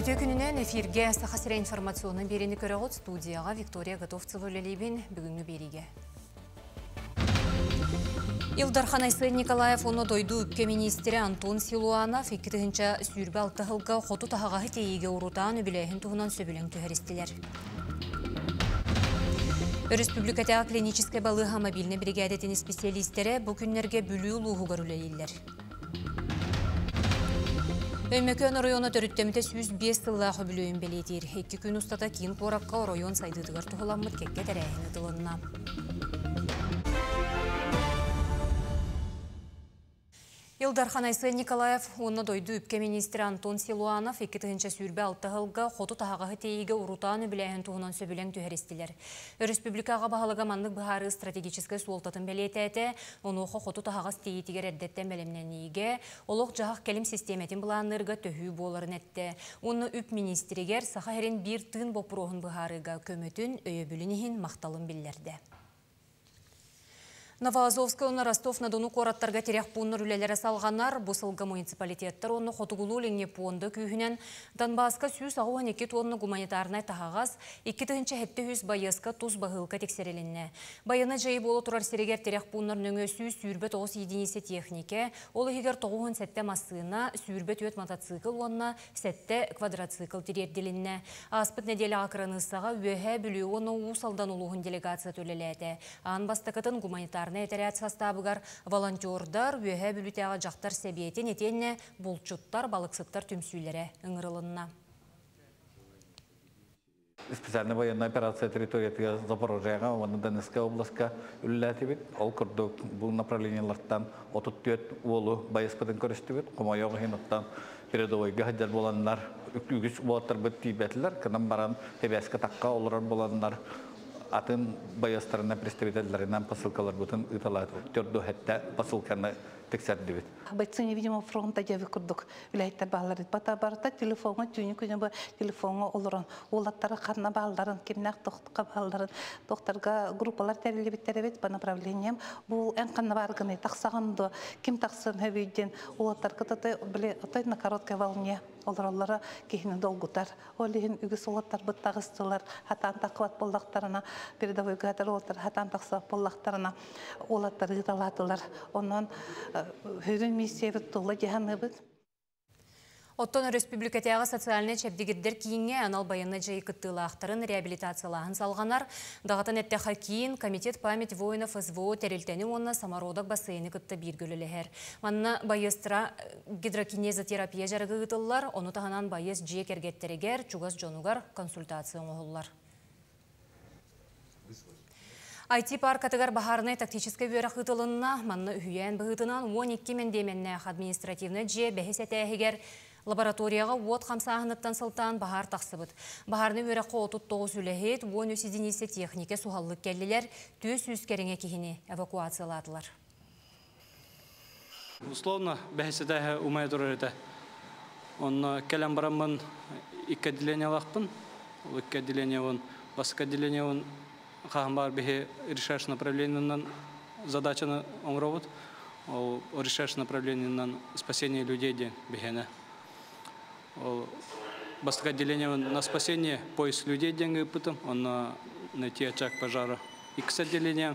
Өте күнінен эфирге сақасыра информационын берені көріғыт студияға Виктория Готовцева өлелейбен бүгінгі береге. Илдархан Айсен Николаев оны дойду үпке министері Антон Силуанов 2-тігінші сүйірбі алты ғылға қоту тағағы тейеге ұрутан өбілейін тұғынан сөбілің түхәрістілер. Республиката клиническая балыға мобильный бригадетінің специалистері бұл күнлерге бүлі ұлуғығар үлелейлер. Өймөкөн районы төрүттемите 105 сыллағы бүлөйін белетер. 2 күн ұстата кейін қораққа район сайдыдығыр тұғыламыд кекке тәрәйіні тұлынна. Илдархан Айсен Николаев, оны дойду үпке министері Антон Силуанов 2-тігінші сүйірбе алты ғылға қоту тағағы тейеге ұрутаны біләйін тұғынан сөбілен түхәрістілер. Республикаға бағалыға мандық бұхары стратегическай суолтатын бәлеті әті, оны оқы қоту тағағыз тейетігер әддеттен бәлемнен еге, олық жағақ кәлім системетін бұланырға төхі боларын әтті. Оны үп министерігер сақа әрін бір тығын бопыроғын бұхарыға көметін өйебілінігін мақталын білдерді. Новоазовская оны Ростов-на-Дону қораттарға терек пуыныр үлелері салғанар, бұсылғы муниципалитеттер оны қотығылу ленге пуынды күйінен Донбасқа сүйіс ағуан 2 тонны гуманитарнай тағағаз, 2-тігінші хетті хүз байысқа тұз бағылға тексерелінне. Байыны жайы болы тұрар серегер терек пуыныр нөңі сүйіс сүйірбе 9 единисе технике, ол егер 9 сәтті масына сүйірбе 4 мотоцикл, онына сәтті квадроцикл терерделінне. Аспыт неделі ақырынысаға өйе бүлі оны ұсалдан ұлығын делегация төлеләді. Ан бастықытын гуманитарнай әтәрәт састабығар волонтердар өйе бүлітеға жақтар сәбиетін етенне болчуттар, балықсыттар түмсүйлері ұңырылынна. Специальная военная операция территории Запорожья, он Донецкая областка үлләтибит. Ол күрдік бұл направлениялардан отыттүйет олу байыспыдың көрістібит. Құмайоғы хиноттан передовойға хаджар боланлар, үгіс болаттар бұд тейбәтілер. Кінім баран хебәскі таққа олырар боланлар. Атын байыстарына представителлерінен посылкалар бұтын ұталады. Төрді хәтті посылканы тексерді бит. Бойцы невидимого фронта жабы күрдік. Үләйттер бағалары. Бата барда телефонға, түйіні күні бұл телефонға олырын. Олаттары қарна бағаларын, кемнәқ тоқтыққа бағаларын. Тоқтарға группалар тәрелі біттері бет по направлениям. Бұл ән қанна барғыны тақсағанды, кем тақсын әбейден. Олаттар қытаты біле на короткой волне. Оларалары кейінен долгутар. Олеген үгіс олаттар бұттағыстылар. Хатан тақуат болдақтарына, передовой ғатар олаттар, хатан тақса болдақтарына олаттар ғыталатылар. Онан хүрін миссия бұттылы жеханы бұд. Оттон республикатяға социальный чәбдегіддер кейінге анал байыны жайы күттілі ақтарын реабилитациялағын салғанар. Дағатын әттіға кейін Комитет память воинов СВО тәрелтені онына самародақ бассейні күтті бергілілігер. Манна байыстыра гидрокинезотерапия жарығы ғытылылар, оны тағанан байыз жиек әргеттерігер, чугас жонуғар консультация оңғылар. IT-паркатығар бағарынай тактическай бөрі қытылынна, манны үйен бұғытынан 12 мен деменне административны же бәхесеті әйгер лабораторияға от қамсағыныттан сылтан бағар тақсыбыд. Бағарны өріққа 39 үләхет, 13 единисе технике суғаллық кәлілер, 200 кәріңе кейіне эвакуацияладылар. Условно, бәхесеті умай тұрыр еті. Он кәлем барамын 2 отделение лақпын, 2 отделение он, басқа отделение он, қағым бар бәхе решаешь направлениеннен задачаны оңыровыд, решаешь направлениеннен спасение людей де бәхені. Басқа отделение на спасение, поиск людей деньги пытым, он найти очаг пожара. И к отделению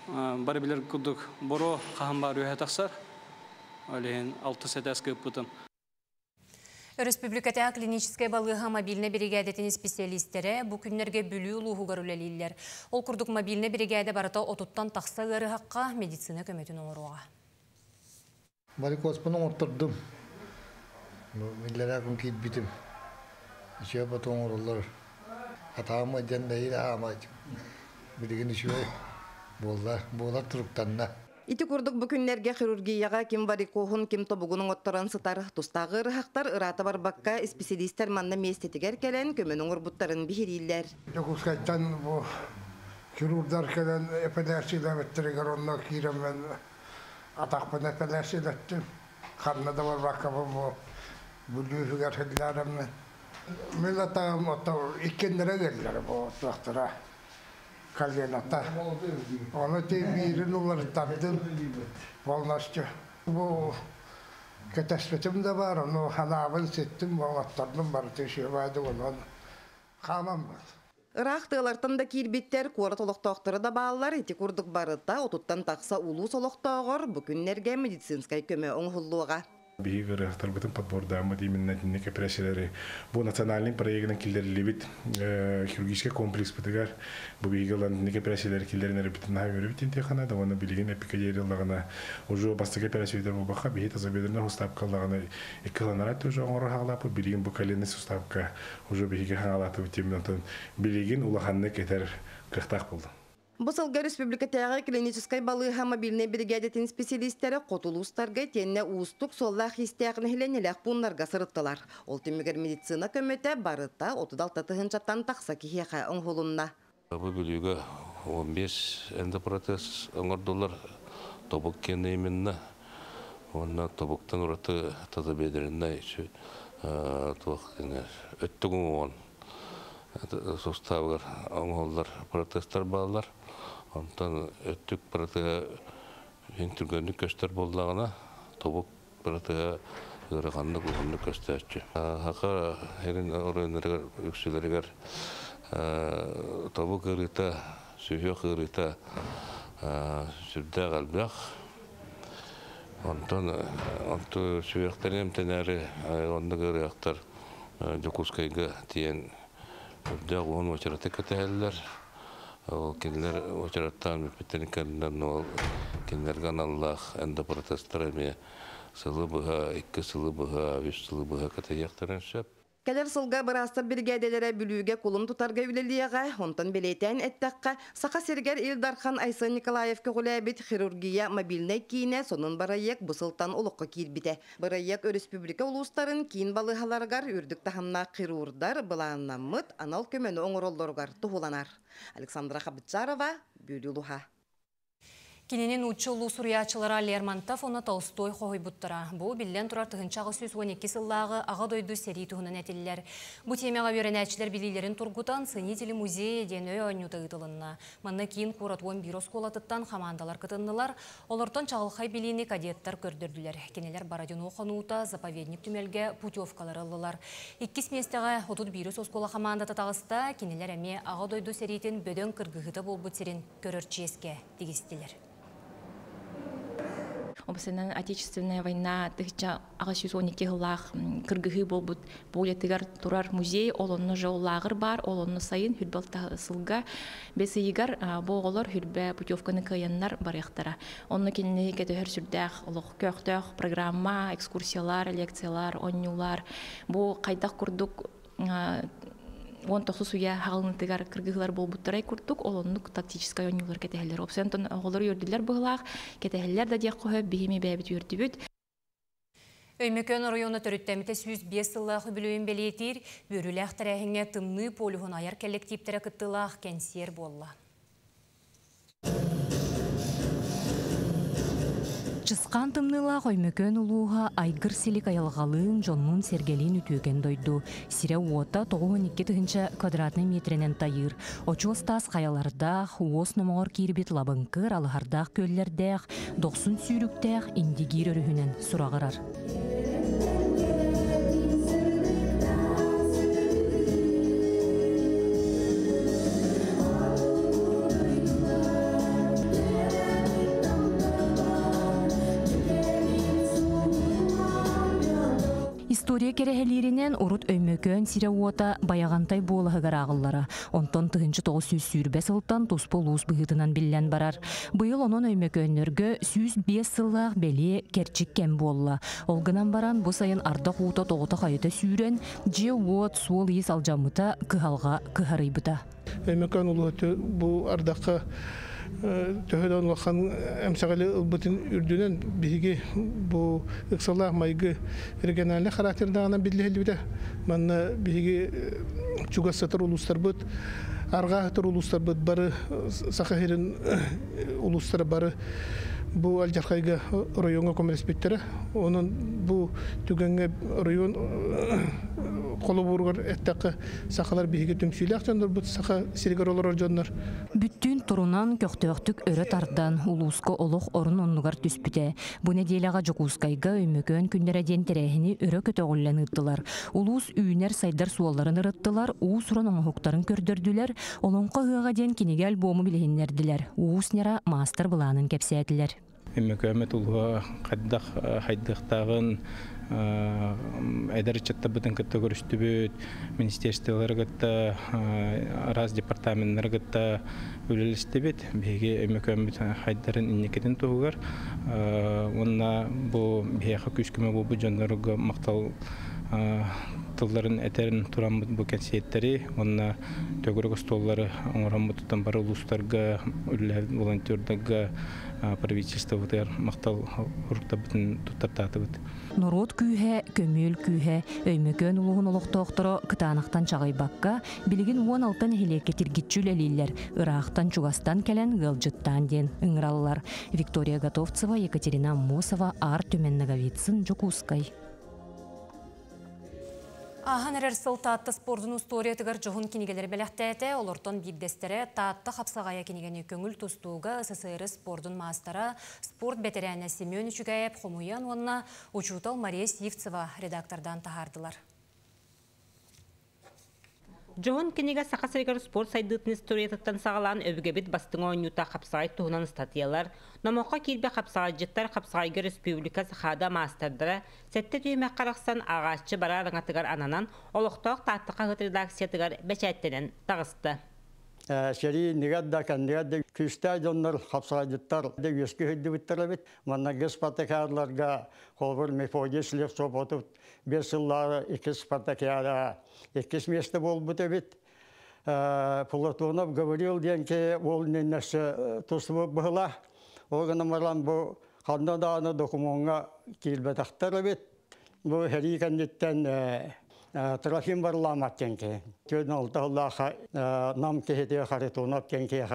барбилер кудук боро қағым бар үйе тақсар, олеген 6 сәтәскі пытым. Республиката клиническая балыға мобильный бригадетінің специалистері бұл күнлерге бүлі ұлығығар үлелейлер. Ол күрдік мобильный бригада барыта отуттан тақса ғыры хаққа медицина көметін оңыруға. Барикоспының отырдым. Миллера күн кейт бітім. Үші батон оңырылар. Атағыма жәндәйі ағамай. Білген үші болар тұрықтанна. Ити курдук бүкүннерге хирургияга ким варикохун, ким тобугунун оттаран сытар тустагы ырахактар ыраты бар бакка специалисттер манна местетигер келен көмөнүң урбуттарын бихириллер. Жокускайттан бу хирургдар келен эпилепсиялар беттеригер онна киремен атакпын эпилепсиялаттым. Каннада бар бакка бу бүлүүгөр хилларамны. Мен атам отто иккендере делдер бу доктора. Кальяната. Оны те бирин улар таптым. Волнашчы. Бу Ketespetim de var, onu hanavın settim, bağlatlardım var, teşebbüde olan kamam var. Ырах тыылартан да киирбиттер куора толохтоохтары да баалар ити курдук барыта отуттан такса улуу солохтоогор бу күннерге медицинскай көмө оңхуллууга. Бигер тарбытын подбордамы именно неке пресселери. Бу национальный проектен киллерлибит хирургический комплекс битигер. Бу бигелан неке пресселери киллерин репетин хавырбит интихана да оны билген эпикадерлагана уже бастык операциялар бу баха бит азабедерне уставкалагана экранарат уже оңор хаалап билген бу коленный суставка уже биге хаалаты битимнен билген улаханны кетер кыртак болду. Бу сылга республикатагы клинической балыха мобильный бригадатын специалисттері котулустарга тенне устук соллах истеагын хиленелек буннарга сырыттылар. Ол темигер медицина көмөтө барыта 36 тыгынчаттан такса кихеха оңхолунна. Бу бүлүгө 15 эндопротез оңордулар тобук кенне именно. Онна тобуктан ураты таза бедеринне ичи туакыны өттүгүн суставгар оңолдар протезтер балдар. Онтан өттүк протега интүгөнүк көстөр боллагына тобук протега ырганды күнүк көстөрчү. Хака эрин орындар үксүлөргөр тобук ырыта, сүйөк ырыта сүрдө калбак. Онтан сүйөктөрүм тенери онды ырыктар жокускайга тиен да он очараты кетелер. Ол кинлер очараттан битенкеннен ол кинлерген Аллах энде протестерме сылы буга, 2 сылы буга, 3 сылы буга кетаяктарын шеп. Келер сылга барастар бригаделere бүлүүгө кулун тутарга үлелияга, онтан белетен эттакка Сака Сергер Илдархан Айсын Николаевке гулабит хирургия мобильный кийне сонун барайек бусылтан улукка кирбите. Барайек республика улустарын кийин балыхаларгар үрдүк тахамна хирургдар былааннаммыт анал көмөнү оңороллоргар тухуланар. Александра Хабытчарова, Бюрюлуха. Киненин учулу сурьячылара Лермонтов оны Толстой хой буттара. Бу билен турар тыгынчагы 112 сыллагы ага дойду сери туһунан этиллер. Бу темага беренәчләр билилерин тургутан ценители музея дене онюта ытылынна. Манна кийин куратуан бюро сколатыттан командалар кытыннылар. Олортон чагылхай билини кадеттар көрдөрдүләр. Кенелер Бородино хонута заповедник түмелге путевкалар аллылар. 2 местеге отут бирус оскола командата тагыста кинелер эме ага дойду серитин бөдөн кыргыгыта болбут серин көрөрческе тигистилер. Обсенен Отечественная война тыгча агасюз 12 гылах кыргыгы болбут болетигар турар музей олонны жоллагыр бар олонны сайын хүрбалта сылга бесигар боголор хүрбе путевканы кыяннар барыктара. Онны кинне кетер сүрдәх олох көктөх программа, экскурсиялар, лекциялар, оннюлар. Бу кайдак курдук он тохсуя халынтыгар кыргыглар болбуттарай курдук олоннук тактический оннюлар кетехелер. Опсентон оголор юрдилер быглах кетехелер да дияк кое бихими бәбит юрдибүт. Өймөкөн районы төрүттәмите 105 сыллахы бүлөйін белетир, бөрүләх тәрәхіңе тымны полигон аяр коллективтері кыттылах кәнсер болла. Чысқан тымнылақ өймөкөн улуға айгыр селик аялғалын жоннун сергелин үтөген дойду. Сире уота 92 тыгынча квадратный метренен тайыр. Очуос тас қаялардақ, уос номоғыр кирбит лабынкыр, алығардақ көллердәқ, 90 сүйріктәқ индигир өрүхінен сурағырар. История керехелеринен урут өймөкөн сире уота баягантай болахыгар агыллары. Онтон тыгынчы 900 сүйрбе сылтан туспулуус быгытынан билен барар. Быйыл онон өймөкөннөргө 105 сыллах бели керчик кем болла. Олгынан баран бу сайын ардак ута тогута хайыта сүйрен же уот суол ес алжамыта кыхалга кыхарыйбыта. Өймөкөн улуты бу ардакка төһөдөн лахан эмсагалы ылбытын үрдүнөн биги бу ыксалах майгы региональный характердагына билдилбите манна биги чугасатыр улустар бут аргатыр улустар бут бары сахахирин улустар бары бу алжархайга районга комреспектере онун бу түгөнгө район қолы бургар эттәккә сақалар биһиге төмсүйле актандар бу сака сиргер олор жоннор. Бүттүн турунан көктөктүк өрө тардан улууско олох орун оннугар түспүтэ. Бу неделяга Жокускайга өймөкөн күннөрө ден терехини өрө көтөгүллен ыттылар. Улуус үйнер сайдар суолларын ырыттылар, уусуран оңохуктарын көрдөрдүлөр, олонко хыга ден кинеге альбому билехиннердилер. Ууснера мастер буланын кепсетилер. Өймөкөмөт улуга каддах хайдыктагын Эдерчетта бутын кытта көрүстүбүт, министерстволарыгытта, раз департаменттарыгытта үлелестебит, беге өмөкөмбүт хайдарын иннекетин тугугар. Онна бу бияха күскүмө бу жонлорго мактал тылларын этерин турамбыт бу концерттери, онна төгөрөк столлары оңорамбыттан бары улустарга, үлелер волонтердерга, правительствотар мактал уруктабытын туттартатыбыт. Норот күйе, көмөл күйе, өймөкөн улугун олоқтоқтыры кытанақтан чағайбаққа, білігін 16 хелекке тиргитчүл әлейлер, Ирақтан, Чугастан кәлен ғылжыттан ден ұңыралылар. Виктория Готовцева, Екатерина Мосова, Ар Төменнаговицын, Жокускай. Аханерер сылтатты спордың историятыгар жоғын кенегелері бәліқтәйті, олортон бигдестері татты қапсағая кенегені көңіл тұстуға СССР спордың мастара спорт бетерәне Семен Чугаев Хомуян онына учутал Мария Сивцева редактордан тахардылар. Жоғын кенеге сақасыргар спорт сайдытын историятыктан сағалан өбігебет бастың ойнута қапсағай туғынан статиялар, номоққа келбе қапсағай жеттар қапсағайгы республикасы қада мастардыра, сәтті түймек қарақсан ағашчы бара аңатыгар ананан, олықтақ таттыққа ғыт редакциятыгар бәчәттенен тағысты. Сери негадда кандигадда күстэй жоннор қапсағай жеттар өскі хүлді біттірі бет, манна спартакиадаларга қолғыр Мефодий Слевцов отып, 5 жыллары 2 спартакиада 2 место бол бұты бет. Платонов говорил, денке ол ненесі тұсыбы бұғыла. Оғыны маран бұл қандаданы документға келбетақтары бет. Бұл хәрі кәндеттен Трофим барламат кенке. Түйін алтағылаға нам кехете қарытонап кенке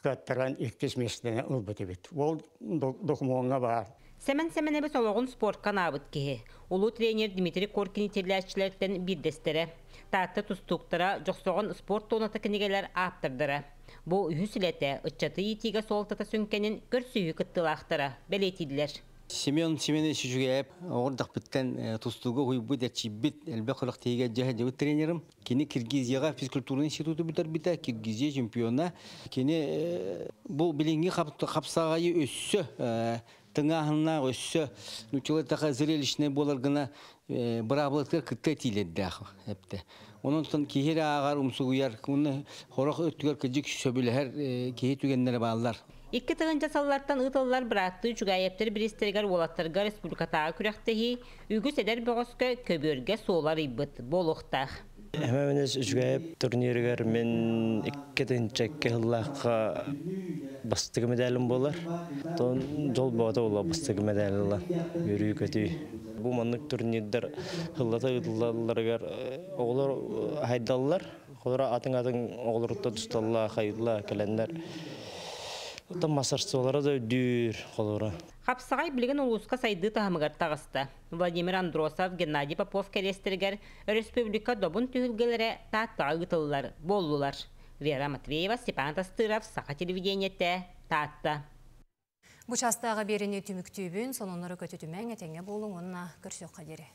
қаттыран 2 местені ұлбыты бет. Ол документға бар. Сәмен әбіс олығын спортқа набыт кеге. Улу тренер Дмитрий Коркин терләшчілерден бірдестері. Татты тұстуқтыра жоқсоғын спорт тонаты кенегелер аптырдыра. Бұл үйсілеті ұтчаты етіге солтата сөңкенін көрсүйі күттілақтыра бәлетейділер. Семен Семенович Чугаев ордақ біттен тұстуғы ғойбы дәрчиббет әлбе қылық тейге жәхәдегі тренерім. Кені Киргизияға физкультурный институты бұтар біті, Киргизия чемпиона. Кені бұл білінгі қапсағайы өссі, тыңағына өссі, нүчелеттіға зрелищіне боларғына бұрабылықтар күтті тиледді әпті. Onun için kihiri ağar umsuğuyar, onu horak ötüger kıcık söbüleher kihi tügenlere bağlılar. İki tığınca sallardan ıtıllar bıraktığı Çugayevler biristerigar olatlarga Respublikatağı kürektehi, ügüs eder boğazka köbörge soğlar ibbıt, boluqtağ. Hemen Çugayev turnirigar men iki tığınca hıllaqqa bastığı medalim bolar. Ton jol boğada ola bastığı medalilar, yürüyü kötü. Bu manlık turnirler hıllata ıtıllarlar, oğlar haydallar, oğlara atın oğlarıtta tutallar, hayırlar, kelenler. Tam masarçılara da ödür oğlara. Қапсағай білген ұлысқа сайды тағымығар тағысты. Владимир Андросов, Геннадий Попов кәлестіргер республика добын түйілгелері таттыға ұтылылар, болулар. Вера Матвеева, Степан Тастыров, Сақа телевидениетті татты. Бұчастағы беріне түміктүйбін, соныныры көтетімен әтеңе болуң онына көрсек қадері.